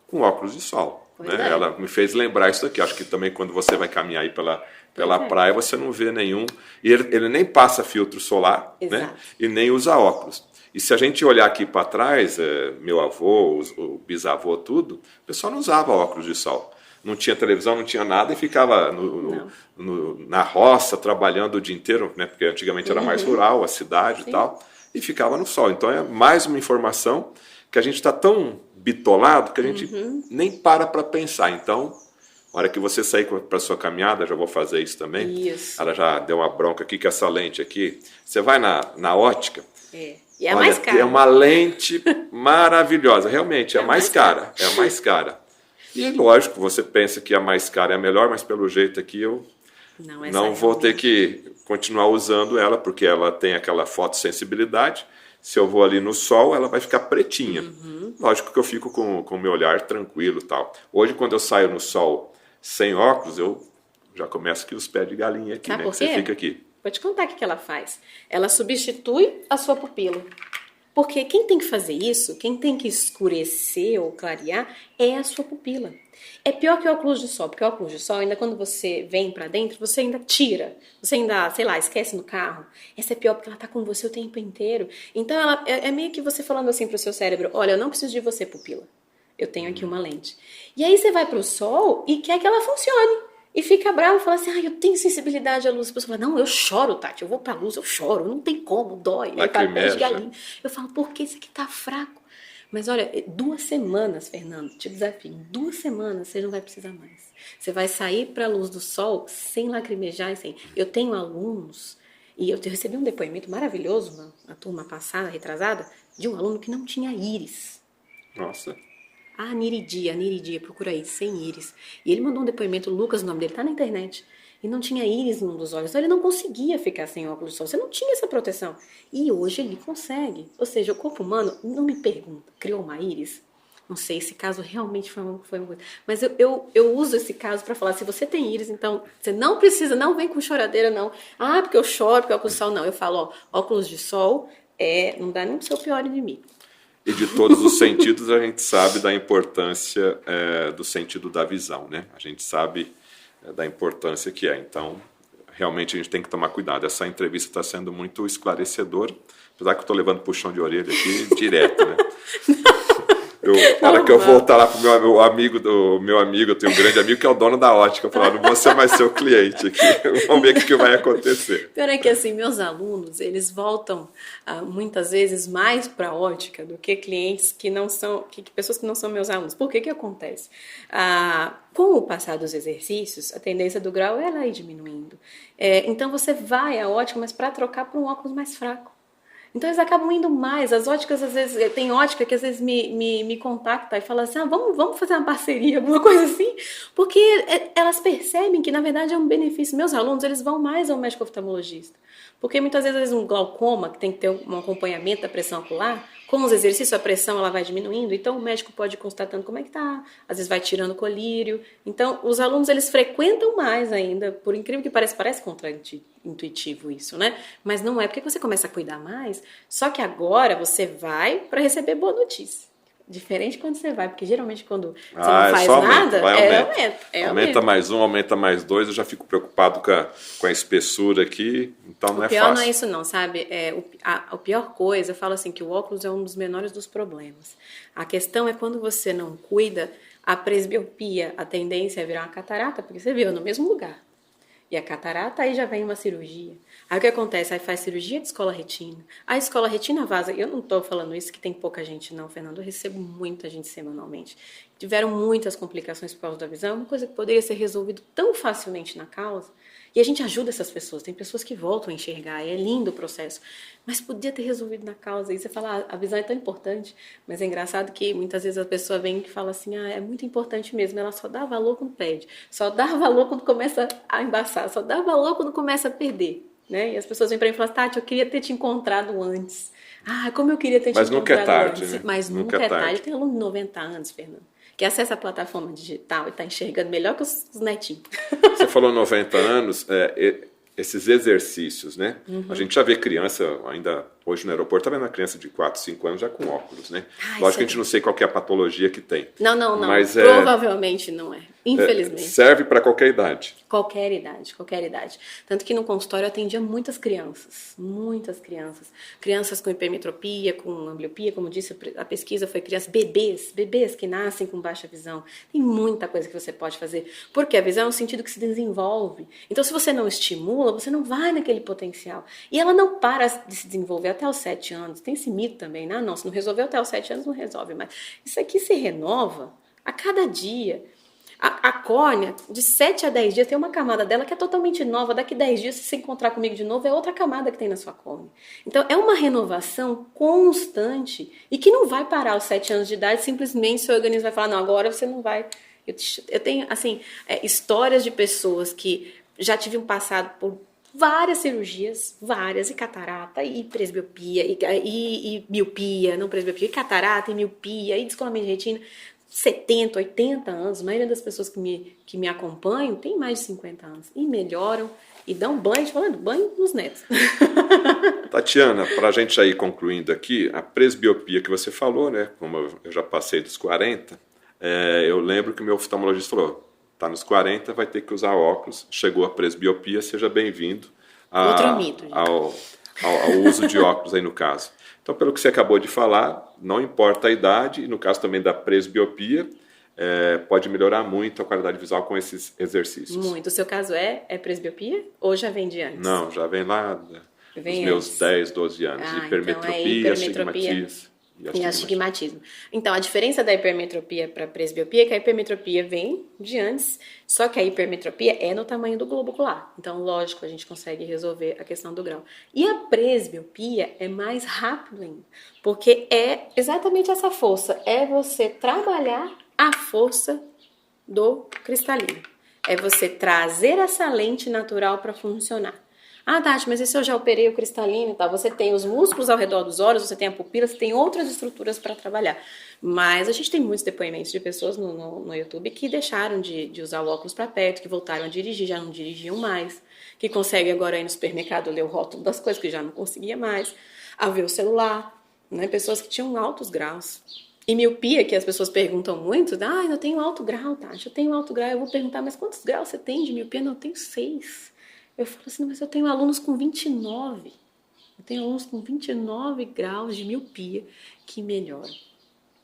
com óculos de sol. Pois Né? é. Ela me fez lembrar isso aqui. Acho que também quando você vai caminhar aí pela praia, você não vê nenhum. E ele nem passa filtro solar, né? E nem usa óculos. E se a gente olhar aqui para trás, meu avô, o bisavô, tudo, o pessoal não usava óculos de sol. Não tinha televisão, não tinha nada e ficava na roça trabalhando o dia inteiro, né? Porque antigamente era mais rural, a cidade e tal, e ficava no sol. Então é mais uma informação que a gente está tão bitolado que a gente nem para pensar. Então, na hora que você sair para sua caminhada, já vou fazer isso também. Isso. Ela já deu uma bronca aqui, que essa lente aqui, você vai na ótica. E é mais cara. É uma lente maravilhosa, realmente, é mais cara. É a mais cara. E lógico, você pensa que a mais cara é a melhor, mas pelo jeito aqui eu não vou ter que continuar usando ela, porque ela tem aquela fotossensibilidade. Se eu vou ali no sol, ela vai ficar pretinha. Lógico que eu fico com o meu olhar tranquilo e tal. Hoje, quando eu saio no sol sem óculos, eu já começo aqui os pés de galinha aqui, Sabe né? por quê? Você fica aqui. Vou te contar o que ela faz. Ela substitui a sua pupila. Porque quem tem que fazer isso, quem tem que escurecer ou clarear, é a sua pupila. É pior que o óculos de sol, porque o óculos de sol, ainda quando você vem pra dentro, você ainda tira. Você ainda, sei lá, esquece no carro. Essa é pior porque ela tá com você o tempo inteiro. Então, ela é meio que você falando assim pro seu cérebro, olha, eu não preciso de você, pupila. Eu tenho aqui uma lente. E aí você vai pro sol e quer que ela funcione. E fica bravo e fala assim, eu tenho sensibilidade à luz. A pessoa fala, não, eu choro, Tati, eu vou pra luz, eu choro, não tem como, dói. Aí tá pé de galinha. Eu falo, por que isso aqui tá fraco? Mas olha, 2 semanas, Fernando, te desafio, em 2 semanas você não vai precisar mais. Você vai sair pra luz do sol sem lacrimejar e sem... Eu tenho alunos, e eu recebi um depoimento maravilhoso na turma passada, retrasada, de um aluno que não tinha íris. Nossa. Aniridia, procura aí, sem íris. E ele mandou um depoimento, o Lucas, o nome dele, tá na internet. E não tinha íris num dos olhos, então ele não conseguia ficar sem óculos de sol. Você não tinha essa proteção. E hoje ele consegue. Ou seja, o corpo humano, não me pergunta, criou uma íris? Não sei, esse caso realmente foi uma coisa. Mas eu uso esse caso para falar, se você tem íris, então você não precisa, não vem com choradeira, não. Porque eu choro, porque óculos de sol, não. Eu falo, óculos de sol, não dá nem pro seu pior inimigo. E de todos os sentidos a gente sabe da importância do sentido da visão, né? A gente sabe da importância que é. Então, realmente a gente tem que tomar cuidado. Essa entrevista está sendo muito esclarecedora, apesar que eu estou levando puxão de orelha aqui direto, né? Na hora que eu voltar lá pro meu amigo, eu tenho um grande amigo que é o dono da ótica, eu falo, não vou ser mais seu cliente aqui, vamos ver o que vai acontecer. Pior é que assim, meus alunos, eles voltam muitas vezes mais para a ótica do que clientes que não são, pessoas que não são meus alunos. Por que acontece? Com o passar dos exercícios, a tendência do grau é ela ir diminuindo. Então você vai à ótica, mas para trocar por um óculos mais fraco. Então eles acabam indo mais. As óticas, às vezes, tem ótica que às vezes me contacta e fala assim, vamos fazer uma parceria, alguma coisa assim, porque elas percebem que, na verdade, é um benefício. Meus alunos, eles vão mais ao médico oftalmologista, porque muitas vezes um glaucoma, que tem que ter um acompanhamento da pressão ocular, com os exercícios a pressão ela vai diminuindo, então o médico pode ir constatando como é que tá, às vezes vai tirando o colírio. Então os alunos, eles frequentam mais ainda, por incrível que pareça contra-intuitivo isso, né? Mas não é, porque você começa a cuidar mais, só que agora você vai para receber boa notícia. Diferente quando você vai, porque geralmente quando você não faz nada, aumenta mais um, aumenta mais 2, eu já fico preocupado com a espessura aqui, então não é fácil. O pior não é isso não, sabe? A pior coisa, eu falo assim, que o óculos é um dos menores dos problemas. A questão é quando você não cuida, a presbiopia, a tendência é virar uma catarata, porque você viu no mesmo lugar. E a catarata, aí já vem uma cirurgia. Aí o que acontece? Aí faz cirurgia de escola retina. A escola retina vaza. Eu não estou falando isso que tem pouca gente não, Fernando. Eu recebo muita gente semanalmente. Tiveram muitas complicações por causa da visão. Uma coisa que poderia ser resolvido tão facilmente na causa. E a gente ajuda essas pessoas, tem pessoas que voltam a enxergar, é lindo o processo. Mas podia ter resolvido na causa. E você fala, a visão é tão importante, mas é engraçado que muitas vezes a pessoa vem e fala assim, é muito importante mesmo, ela só dá valor quando perde, só dá valor quando começa a embaçar, só dá valor quando começa a perder. Né? E as pessoas vêm para mim e falam, Tati, eu queria ter te encontrado antes. Como eu queria ter te encontrado nunca é tarde, antes. né? Mas nunca é tarde. Eu tenho aluno de 90 anos, Fernando, que acessa a plataforma digital e está enxergando melhor que os netinhos. Você falou 90 anos, esses exercícios, né? A gente já vê criança, ainda hoje no aeroporto, tá vendo a criança de 4, 5 anos já com óculos, né? Lógico que a gente não sei qual que é a patologia que tem. Não. Mas provavelmente não é. Infelizmente. Serve para qualquer idade. Qualquer idade. Tanto que no consultório eu atendia muitas crianças. Crianças com hipermetropia, com ambliopia, como disse a pesquisa, foi bebês que nascem com baixa visão. Tem muita coisa que você pode fazer. Porque a visão é um sentido que se desenvolve. Então, se você não estimula, você não vai naquele potencial. E ela não para de se desenvolver até os 7 anos. Tem esse mito também, né? Não, se não resolveu até os 7 anos, não resolve mais. Isso aqui se renova a cada dia. A córnea, de 7 a 10 dias, tem uma camada dela que é totalmente nova. Daqui 10 dias, se você encontrar comigo de novo, é outra camada que tem na sua córnea. Então, é uma renovação constante e que não vai parar aos 7 anos de idade, simplesmente seu organismo vai falar, não, agora você não vai. Eu tenho, assim, histórias de pessoas que já tiveram passado por várias cirurgias, e catarata, e presbiopia, e miopia, não presbiopia, e catarata, e miopia, e descolamento de retina, 70, 80 anos, a maioria das pessoas que me acompanham tem mais de 50 anos, e melhoram, e dão banho, falando banho nos netos. Tatiana, para a gente já ir concluindo aqui, a presbiopia que você falou, né, como eu já passei dos 40, eu lembro que o meu oftalmologista falou, está nos 40, vai ter que usar óculos, chegou a presbiopia, seja bem-vindo Outro mito, ao uso de óculos aí no caso. Então, pelo que você acabou de falar, não importa a idade, e no caso também da presbiopia, pode melhorar muito a qualidade visual com esses exercícios. Muito. O seu caso é presbiopia ou já vem de antes? Não, já vem lá dos meus 10, 12 anos. Hipermetropia, astigmatismo. E astigmatismo. Então, a diferença da hipermetropia para a presbiopia é que a hipermetropia vem de antes, só que a hipermetropia é no tamanho do globo ocular. Então, lógico, a gente consegue resolver a questão do grau. E a presbiopia é mais rápido ainda, porque é exatamente essa força, é você trabalhar a força do cristalino. É você trazer essa lente natural para funcionar. Tati, mas e se eu já operei o cristalino e tal? Você tem os músculos ao redor dos olhos, você tem a pupila, você tem outras estruturas para trabalhar. Mas a gente tem muitos depoimentos de pessoas no YouTube que deixaram de usar o óculos para perto, que voltaram a dirigir, já não dirigiam mais, que conseguem agora ir no supermercado ler o rótulo das coisas que já não conseguia mais, a ver o celular, né? Pessoas que tinham altos graus. E miopia, que as pessoas perguntam muito, eu tenho alto grau, Tati, eu tenho alto grau. Eu vou perguntar, mas quantos graus você tem de miopia? Não, eu tenho 6. Eu falo assim, mas eu tenho alunos com 29. Eu tenho alunos com 29 graus de miopia que melhoram.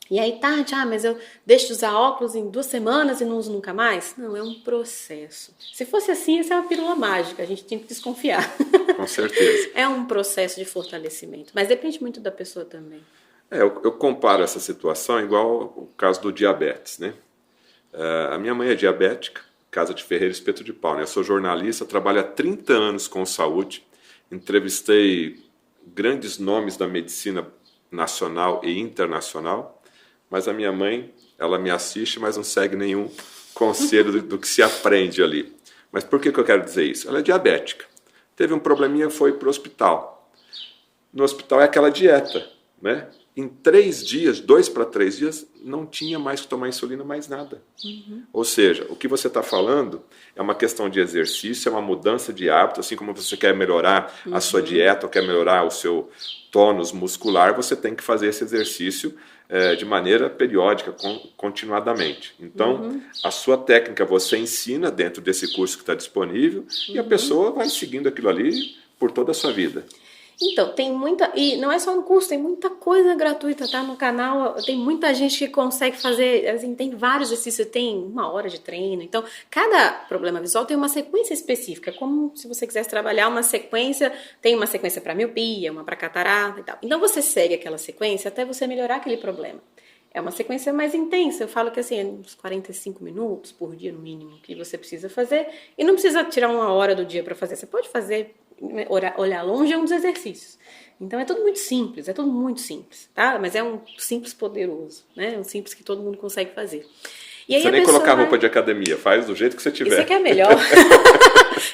E aí, Tati, mas eu deixo de usar óculos em 2 semanas e não uso nunca mais? Não, é um processo. Se fosse assim, essa é uma pílula mágica, a gente tinha que desconfiar. Com certeza. É um processo de fortalecimento, mas depende muito da pessoa também. Eu comparo essa situação igual o caso do diabetes, né? A minha mãe é diabética, Casa de Ferreira, Espeto de Pau, né? Eu sou jornalista, trabalho há 30 anos com saúde, entrevistei grandes nomes da medicina nacional e internacional, mas a minha mãe, ela me assiste, mas não segue nenhum conselho do que se aprende ali. Mas por que eu quero dizer isso? Ela é diabética. Teve um probleminha, foi para o hospital. No hospital é aquela dieta, né? Em 3 dias, 2 para 3 dias, não tinha mais que tomar insulina, mais nada. Uhum. Ou seja, o que você está falando é uma questão de exercício, é uma mudança de hábito, assim como você quer melhorar a sua dieta, ou quer melhorar o seu tônus muscular, você tem que fazer esse exercício de maneira periódica, continuadamente. Então, a sua técnica você ensina dentro desse curso que está disponível e a pessoa vai seguindo aquilo ali por toda a sua vida. Então, tem muita... E não é só no curso, tem muita coisa gratuita, tá? No canal tem muita gente que consegue fazer... Assim, tem vários exercícios, tem 1 hora de treino. Então, cada problema visual tem uma sequência específica. Como se você quisesse trabalhar uma sequência... Tem uma sequência para miopia, uma para catarata e tal. Então, você segue aquela sequência até você melhorar aquele problema. É uma sequência mais intensa. Eu falo que assim, é uns 45 minutos por dia, no mínimo, que você precisa fazer. E não precisa tirar 1 hora do dia para fazer. Você pode fazer, olhar longe é um dos exercícios. Então é tudo muito simples, tá? Mas é um simples poderoso, né? Um simples que todo mundo consegue fazer. E aí você nem colocar roupa de academia, faz do jeito que você tiver. Isso é que é melhor.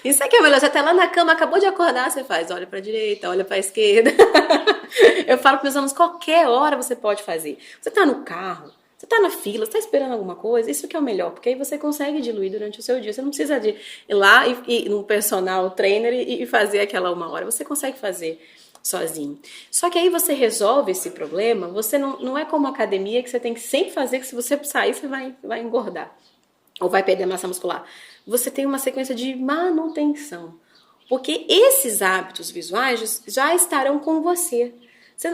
Isso é que é melhor. Você tá lá na cama, acabou de acordar, você faz, olha pra direita, olha pra esquerda. Eu falo para meus alunos, qualquer hora você pode fazer. Você tá no carro, você tá na fila, você tá esperando alguma coisa, isso que é o melhor, porque aí você consegue diluir durante o seu dia. Você não precisa de ir lá e num personal trainer e fazer aquela 1 hora. Você consegue fazer sozinho. Só que aí você resolve esse problema, você não é como academia que você tem que sempre fazer, que se você sair você vai engordar ou vai perder massa muscular. Você tem uma sequência de manutenção, porque esses hábitos visuais já estarão com você.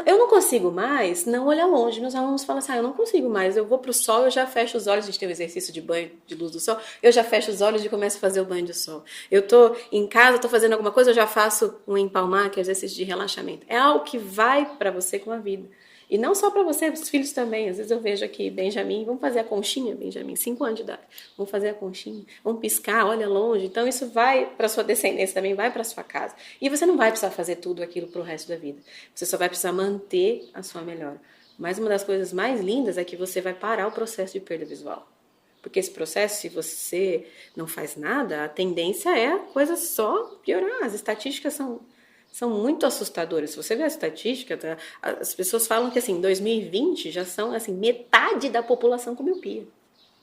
Eu não consigo mais não olhar longe. Meus alunos falam assim, eu não consigo mais, eu vou pro sol, eu já fecho os olhos, a gente tem um exercício de banho de luz do sol, eu já fecho os olhos e começo a fazer o banho de sol. Eu tô em casa, tô fazendo alguma coisa, eu já faço um empalmar, que é exercício de relaxamento. É algo que vai para você com a vida. E não só para você, os filhos também. Às vezes eu vejo aqui, Benjamin, vamos fazer a conchinha, Benjamin, 5 anos de idade. Vamos fazer a conchinha, vamos piscar, olha longe. Então isso vai para sua descendência também, vai para sua casa. E você não vai precisar fazer tudo aquilo pro resto da vida. Você só vai precisar manter a sua melhora. Mas uma das coisas mais lindas é que você vai parar o processo de perda visual. Porque esse processo, se você não faz nada, a tendência é a coisa só piorar. As estatísticas são muito assustadoras. Se você ver a estatística, as pessoas falam que assim, em 2020 já são assim, metade da população com miopia.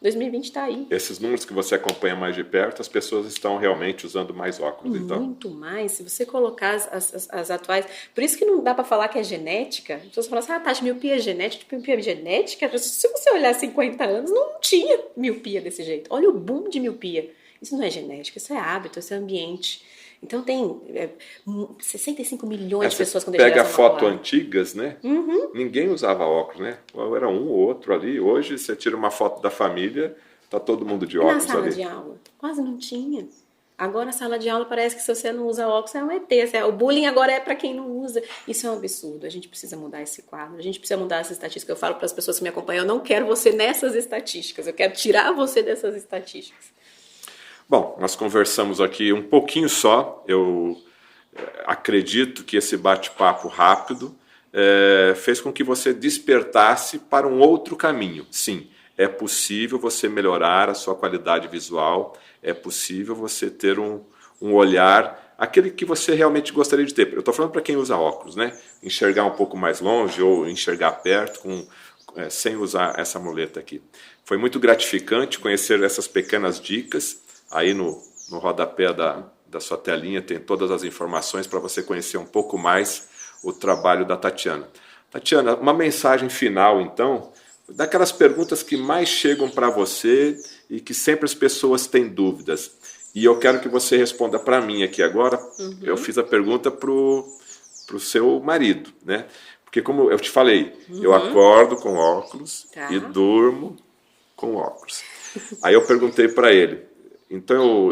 2020 está aí. Esses números que você acompanha mais de perto, as pessoas estão realmente usando mais óculos. Muito mais. Se você colocar as atuais... Por isso que não dá para falar que é genética. As pessoas falam assim, Tati, miopia é genética. Miopia é genética? Se você olhar 50 anos, não tinha miopia desse jeito. Olha o boom de miopia. Isso não é genética, isso é hábito, isso é ambiente. Então tem 65 milhões de pessoas com degeneração macular. Pega fotos macular. antigas, né? Ninguém usava óculos, né? Era um ou outro ali. Hoje você tira uma foto da família, tá todo mundo de óculos ali. Na sala de aula? Quase não tinha. Agora a sala de aula parece que se você não usa óculos é um ET. O bullying agora é para quem não usa. Isso é um absurdo. A gente precisa mudar esse quadro. A gente precisa mudar essa estatística. Eu falo para as pessoas que me acompanham, eu não quero você nessas estatísticas. Eu quero tirar você dessas estatísticas. Bom, nós conversamos aqui um pouquinho só. Eu acredito que esse bate-papo rápido fez com que você despertasse para um outro caminho. Sim, é possível você melhorar a sua qualidade visual, é possível você ter um olhar, aquele que você realmente gostaria de ter. Eu estou falando para quem usa óculos, né? Enxergar um pouco mais longe ou enxergar perto sem usar essa muleta aqui. Foi muito gratificante conhecer essas pequenas dicas. Aí no rodapé da sua telinha tem todas as informações para você conhecer um pouco mais o trabalho da Tatiana. Tatiana, uma mensagem final, então, daquelas perguntas que mais chegam para você e que sempre as pessoas têm dúvidas. E eu quero que você responda para mim aqui agora. Eu fiz a pergunta para o seu marido, né? Porque como eu te falei, eu acordo com óculos e durmo com óculos. Aí eu perguntei para ele, então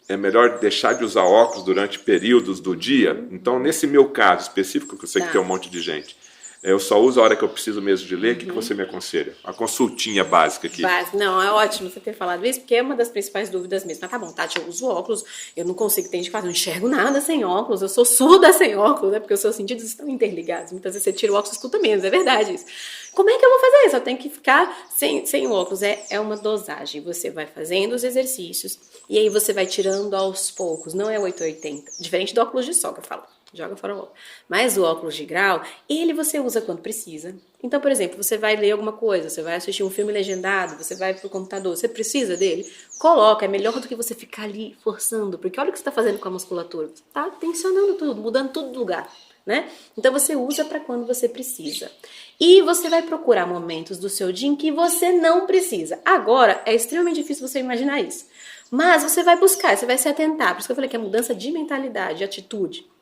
é melhor deixar de usar óculos durante períodos do dia? Então, nesse meu caso específico, que eu sei que tem um monte de gente, eu só uso a hora que eu preciso mesmo de ler, o que você me aconselha? A consultinha básica aqui. Não, é ótimo você ter falado isso, porque é uma das principais dúvidas mesmo. Mas tá bom, Tati, eu uso óculos, eu não consigo, tem gente que fala, não enxergo nada sem óculos, eu sou surda sem óculos, né? Porque os seus sentidos estão interligados. Muitas vezes você tira o óculos e escuta menos, é verdade isso. Como é que eu vou fazer isso? Eu tenho que ficar sem óculos. É uma dosagem. Você vai fazendo os exercícios e aí você vai tirando aos poucos. Não é 880. Diferente do óculos de sol que eu falo. Joga fora o óculos. Mas o óculos de grau, ele você usa quando precisa. Então, por exemplo, você vai ler alguma coisa, você vai assistir um filme legendado, você vai pro computador, você precisa dele? Coloca, é melhor do que você ficar ali forçando, porque olha o que você está fazendo com a musculatura. Você está tensionando tudo, mudando tudo de lugar, né? Então você usa para quando você precisa. E você vai procurar momentos do seu dia em que você não precisa. Agora, é extremamente difícil você imaginar isso. Mas você vai buscar, você vai se atentar. Por isso que eu falei que é mudança de mentalidade, de atitude.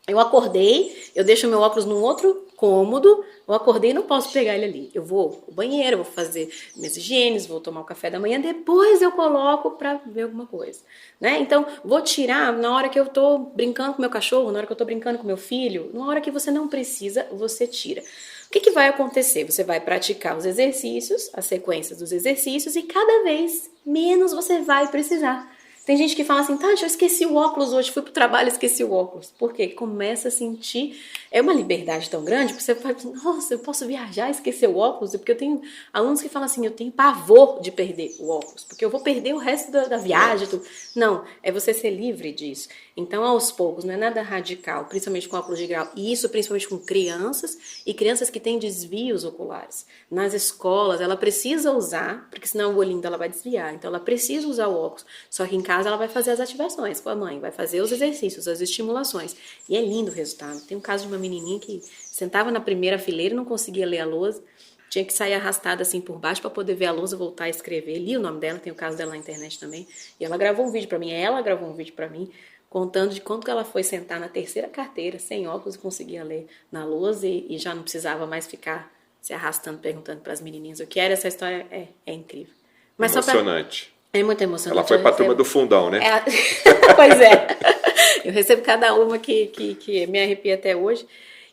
Eu acordei, eu deixo meu óculos num outro cômodo, eu acordei e não posso pegar ele ali. Eu vou ao banheiro, vou fazer minhas higienes, vou tomar o café da manhã, depois eu coloco para ver alguma coisa, né? Então, vou tirar na hora que eu tô brincando com meu cachorro, na hora que eu tô brincando com meu filho, na hora que você não precisa, você tira. O que vai acontecer? Você vai praticar os exercícios, as sequências dos exercícios e cada vez menos você vai precisar. Tem gente que fala assim, tá, eu esqueci o óculos hoje, fui pro trabalho e esqueci o óculos. Por quê? Começa a sentir, é uma liberdade tão grande, porque você fala assim, nossa, eu posso viajar e esquecer o óculos? Porque eu tenho alunos que falam assim, eu tenho pavor de perder o óculos, porque eu vou perder o resto da viagem. Tudo. Não, é você ser livre disso. Então, aos poucos, não é nada radical, principalmente com óculos de grau, e isso principalmente com crianças, e crianças que têm desvios oculares. Nas escolas, ela precisa usar, porque senão o olhinho dela vai desviar, então ela precisa usar o óculos, só que em casa ela vai fazer as ativações com a mãe, vai fazer os exercícios, as estimulações, e é lindo o resultado. Tem um caso de uma menininha que sentava na primeira fileira e não conseguia ler a lousa, tinha que sair arrastada assim por baixo para poder ver a lousa, voltar a escrever, li o nome dela, tem o caso dela na internet também, e ela gravou um vídeo para mim, contando de quanto que ela foi sentar na terceira carteira, sem óculos, e conseguia ler na lousa e já não precisava mais ficar se arrastando, perguntando para as menininhas o que era. Essa história é incrível. Mas emocionante. É muito emocionante. Ela foi para a turma do fundão, né? Pois é. Eu recebo cada uma que me arrepia até hoje.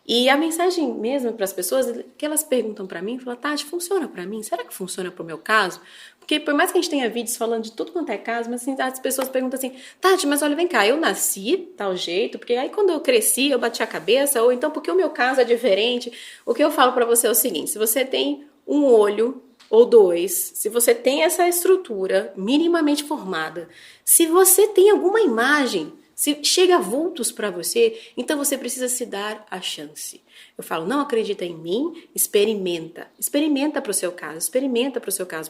E a mensagem mesmo para as pessoas, que elas perguntam para mim, falam, Tati, funciona para mim? Será que funciona para o meu caso? Porque por mais que a gente tenha vídeos falando de tudo quanto é caso, mas assim, as pessoas perguntam assim, Tati, mas olha, vem cá, eu nasci tal jeito, porque aí quando eu cresci eu bati a cabeça, ou então porque o meu caso é diferente. O que eu falo para você é o seguinte, se você tem um olho ou dois, se você tem essa estrutura minimamente formada, se você tem alguma imagem, se chega vultos para você, então você precisa se dar a chance. Eu falo, não acredita em mim, experimenta. Experimenta para o seu caso,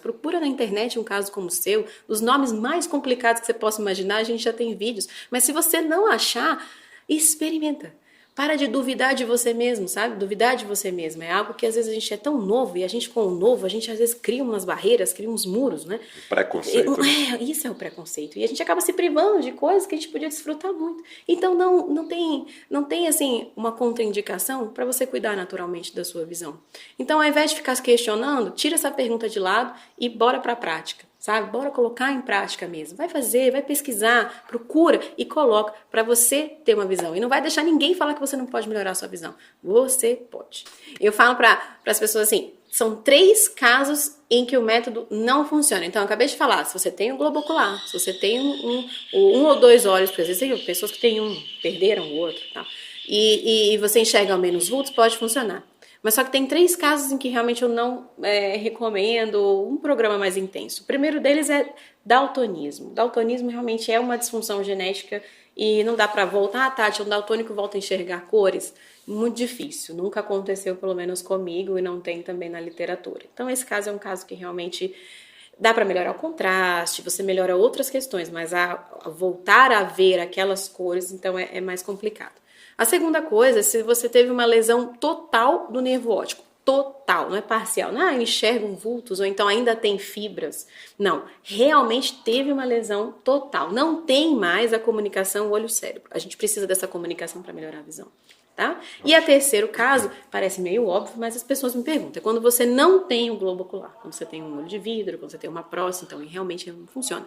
Procura na internet um caso como o seu, os nomes mais complicados que você possa imaginar, a gente já tem vídeos. Mas se você não achar, experimenta. Para de duvidar de você mesmo, sabe? Duvidar de você mesmo. É algo que às vezes a gente é tão novo e a gente com o novo, a gente às vezes cria umas barreiras, cria uns muros, né? Preconceito. Isso é o preconceito. E a gente acaba se privando de coisas que a gente podia desfrutar muito. Então não tem assim uma contraindicação para você cuidar naturalmente da sua visão. Então ao invés de ficar se questionando, tira essa pergunta de lado e bora para a prática. Sabe? Bora colocar em prática mesmo. Vai fazer, vai pesquisar, procura e coloca para você ter uma visão. E não vai deixar ninguém falar que você não pode melhorar a sua visão. Você pode. Eu falo para as pessoas assim, são 3 casos em que o método não funciona. Então, eu acabei de falar, se você tem um globo ocular, se você tem um ou 2 olhos, por exemplo, tem pessoas que têm um, perderam o outro, tá? E você enxerga ao menos vultos, pode funcionar. Mas só que tem 3 casos em que realmente eu não recomendo um programa mais intenso. O primeiro deles é daltonismo. Daltonismo realmente é uma disfunção genética e não dá para voltar. Tati, um daltônico volta a enxergar cores? Muito difícil. Nunca aconteceu, pelo menos comigo, e não tem também na literatura. Então esse caso é um caso que realmente dá para melhorar o contraste, você melhora outras questões, mas a voltar a ver aquelas cores, então é mais complicado. A segunda coisa, se você teve uma lesão total do nervo óptico, total, não é parcial, não enxergam vultos ou então ainda tem fibras, não, realmente teve uma lesão total, não tem mais a comunicação olho-cérebro, a gente precisa dessa comunicação para melhorar a visão. Tá? E a terceiro caso, parece meio óbvio, mas as pessoas me perguntam, é quando você não tem o globo ocular, quando você tem um olho de vidro, quando você tem uma prótese, então realmente não funciona.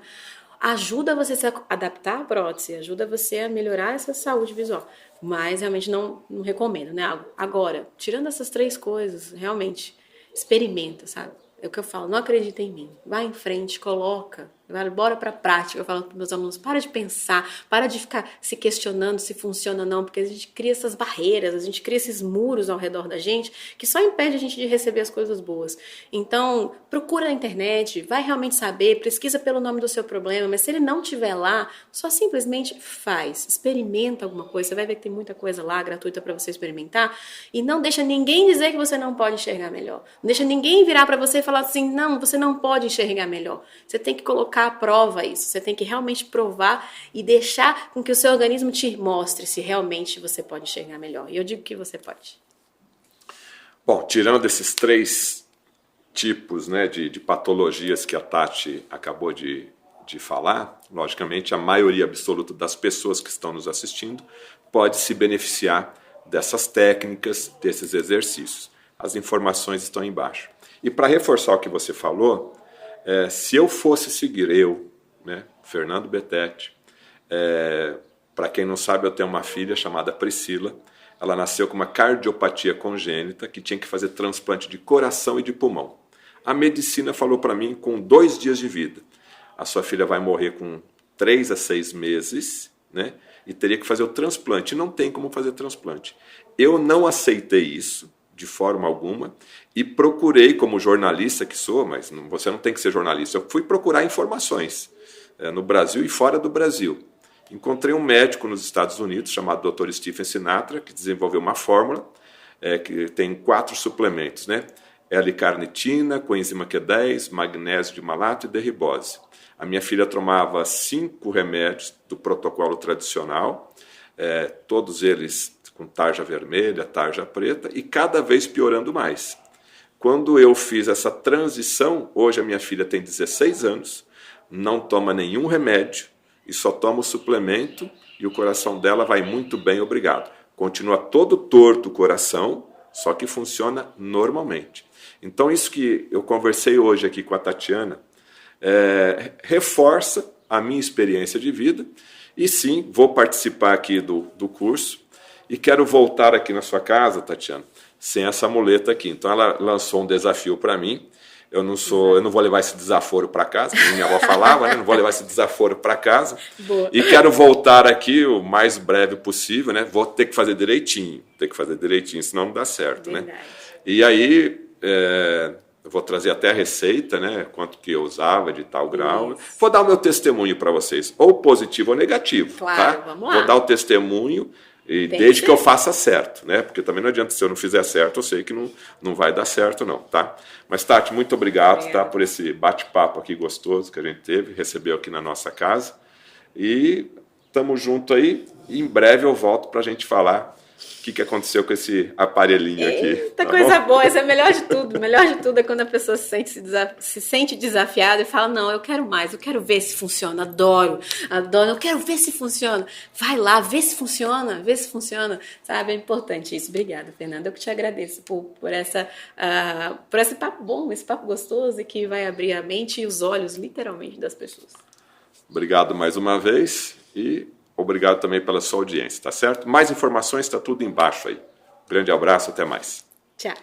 Ajuda você a se adaptar à prótese, ajuda você a melhorar essa saúde visual, mas realmente não recomendo, né? Agora, tirando essas 3 coisas, realmente, experimenta, sabe? É o que eu falo, não acredita em mim, vai em frente, coloca, bora pra prática. Eu falo para meus alunos, para de pensar, para de ficar se questionando se funciona ou não, porque a gente cria essas barreiras, a gente cria esses muros ao redor da gente, que só impede a gente de receber as coisas boas. Então, procura na internet, vai realmente saber, pesquisa pelo nome do seu problema, mas se ele não estiver lá, só simplesmente faz, experimenta alguma coisa, você vai ver que tem muita coisa lá, gratuita para você experimentar, e não deixa ninguém dizer que você não pode enxergar melhor, não deixa ninguém virar para você e falar assim, não, você não pode enxergar melhor, você tem que colocar à prova isso, você tem que realmente provar e deixar com que o seu organismo te mostre se realmente você pode enxergar melhor. E eu digo que você pode. Bom, tirando esses 3 tipos, né, de patologias que a Tati acabou de falar, logicamente a maioria absoluta das pessoas que estão nos assistindo pode se beneficiar dessas técnicas, desses exercícios. As informações estão embaixo. E para reforçar o que você falou, se eu fosse seguir, né, Fernando Betete, para quem não sabe, eu tenho uma filha chamada Priscila. Ela nasceu com uma cardiopatia congênita que tinha que fazer transplante de coração e de pulmão. A medicina falou para mim com 2 dias de vida. A sua filha vai morrer com 3 a 6 meses, né? E teria que fazer o transplante. Não tem como fazer transplante. Eu não aceitei isso de forma alguma e procurei, como jornalista que sou, mas você não tem que ser jornalista, eu fui procurar informações no Brasil e fora do Brasil. Encontrei um médico nos Estados Unidos chamado Dr. Stephen Sinatra, que desenvolveu uma fórmula que tem 4 suplementos, né? L-carnitina, coenzima Q10, magnésio de malato e derribose. A minha filha tomava 5 remédios do protocolo tradicional, todos eles com tarja vermelha, tarja preta, e cada vez piorando mais. Quando eu fiz essa transição, hoje a minha filha tem 16 anos, não toma nenhum remédio, e só toma o suplemento e o coração dela vai muito bem, obrigado. Continua todo torto o coração, só que funciona normalmente. Então isso que eu conversei hoje aqui com a Tatiana reforça a minha experiência de vida e sim, vou participar aqui do curso e quero voltar aqui na sua casa, Tatiana, sem essa muleta aqui. Então ela lançou um desafio para mim. Eu não vou levar esse desaforo para casa, como minha avó falava, né? Não vou levar esse desaforo para casa. Boa. E quero voltar aqui o mais breve possível, né? Vou ter que fazer direitinho, senão não dá certo, Verdade. né? E aí, eu vou trazer até a receita, né? Quanto que eu usava de tal grau. Isso. Vou dar o meu testemunho para vocês, ou positivo ou negativo, Claro, tá? vamos lá. Vou dar o testemunho. E desde que eu faça certo, né? Porque também não adianta, se eu não fizer certo, eu sei que não vai dar certo, não, tá? Mas, Tati, muito obrigado, tá? Por esse bate-papo aqui gostoso que a gente teve, recebeu aqui na nossa casa. E estamos juntos aí. E em breve eu volto para a gente falar o que aconteceu com esse aparelhinho aqui. Eita, tá coisa bom? boa, isso é melhor de tudo. O melhor de tudo é quando a pessoa se sente desafiada e fala, não, eu quero mais, eu quero ver se funciona, adoro, eu quero ver se funciona. Vai lá, vê se funciona, sabe? É importante isso. Obrigada, Fernanda. Eu que te agradeço por esse papo bom, esse papo gostoso e que vai abrir a mente e os olhos, literalmente, das pessoas. Obrigado mais uma vez e obrigado também pela sua audiência, tá certo? Mais informações está tudo embaixo aí. Grande abraço, até mais. Tchau.